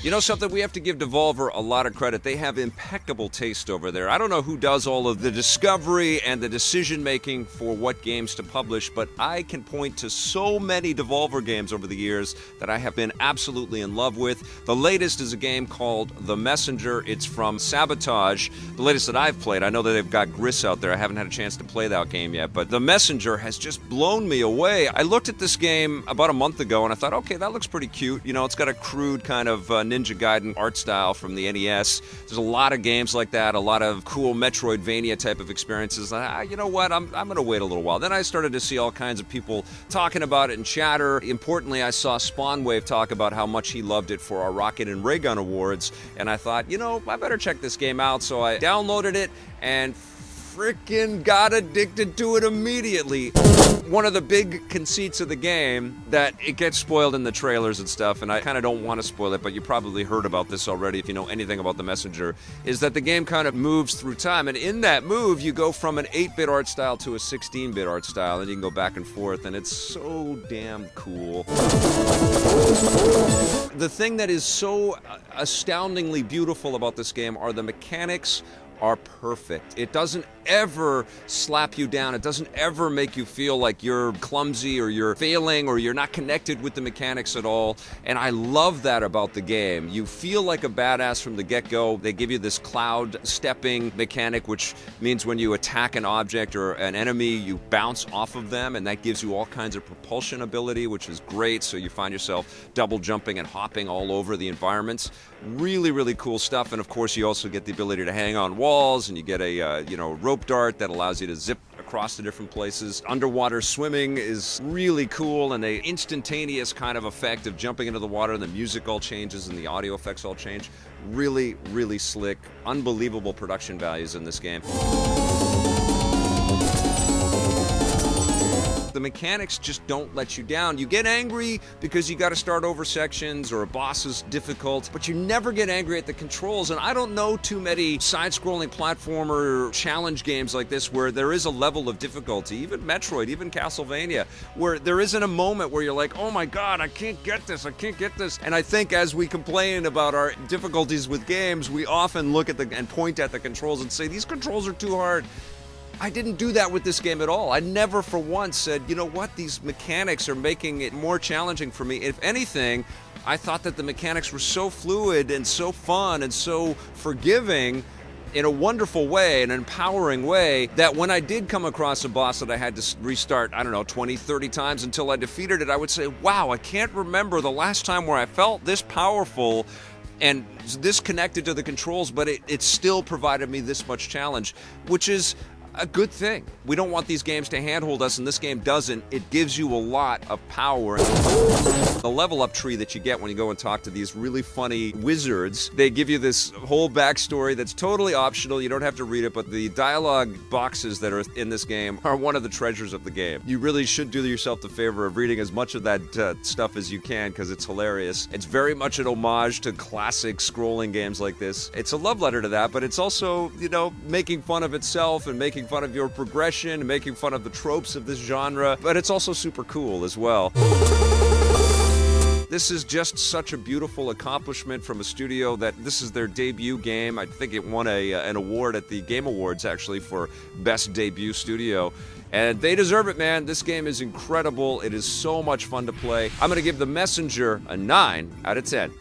You know something? We have to give Devolver a lot of credit. They have impeccable taste over there. I don't know who does all of the discovery and the decision-making for what games to publish, but I can point to so many Devolver games over the years that I have been absolutely in love with. The latest is a game called The Messenger. It's from Sabotage, the latest that I've played. I know that they've got Gris out there. I haven't had a chance to play that game yet, but The Messenger has just blown me away. I looked at this game about a month ago and I thought, okay, that looks pretty cute. You know, it's got a crude kind of Ninja Gaiden art style from the NES. There's a lot of games like that, a lot of cool Metroidvania type of experiences. You know what? I'm going to wait a little while. Then I started to see all kinds of people talking about it in chatter. Importantly, I saw Spawnwave talk about how much he loved it for our Rocket and Ray Gun Awards, and I thought, you know, I better check this game out. So I downloaded it and freaking got addicted to it immediately. One of the big conceits of the game, that it gets spoiled in the trailers and stuff, and I kind of don't want to spoil it, but you probably heard about this already if you know anything about The Messenger, is that the game kind of moves through time, and in that move you go from an 8-bit art style to a 16-bit art style, and you can go back and forth, and it's so damn cool. The thing that is so astoundingly beautiful about this game are the mechanics are perfect. It doesn't ever slap you down. It doesn't ever make you feel like you're clumsy or you're failing or you're not connected with the mechanics at all. And I love that about the game. You feel like a badass from the get-go. They give you this cloud stepping mechanic, which means when you attack an object or an enemy, you bounce off of them, and that gives you all kinds of propulsion ability, which is great. So you find yourself double jumping and hopping all over the environments. Really, really cool stuff. And of course, you also get the ability to hang on walls, and you get a rope dart that allows you to zip across the different places. Underwater swimming is really cool, and the instantaneous kind of effect of jumping into the water, and the music all changes and the audio effects all change. Really, really slick. Unbelievable production values in this game. The mechanics just don't let you down. You get angry because you got to start over sections or a boss is difficult, but you never get angry at the controls. And I don't know too many side-scrolling platformer challenge games like this where there is a level of difficulty, even Metroid, even Castlevania, where there isn't a moment where you're like, oh my God, I can't get this, I can't get this. And I think as we complain about our difficulties with games, we often look at and point at the controls and say, these controls are too hard. I didn't do that with this game at all. I never for once said, you know what, these mechanics are making it more challenging for me. If anything, I thought that the mechanics were so fluid and so fun and so forgiving in a wonderful way, an empowering way, that when I did come across a boss that I had to restart, 20, 30 times until I defeated it, I would say, wow, I can't remember the last time where I felt this powerful and this connected to the controls, but it still provided me this much challenge, which is a good thing. We don't want these games to handhold us, and this game doesn't. It gives you a lot of power. The level up tree that you get when you go and talk to these really funny wizards, they give you this whole backstory that's totally optional. You don't have to read it, but the dialogue boxes that are in this game are one of the treasures of the game. You really should do yourself the favor of reading as much of that stuff as you can, because it's hilarious. It's very much an homage to classic scrolling games like this. It's a love letter to that, but it's also, making fun of itself and making fun of your progression and making fun of the tropes of this genre, but it's also super cool as well. This is just such a beautiful accomplishment from a studio that this is their debut game. I think it won an award at the Game Awards, actually, for Best Debut Studio. And they deserve it, man. This game is incredible. It is so much fun to play. I'm going to give The Messenger a 9 out of 10.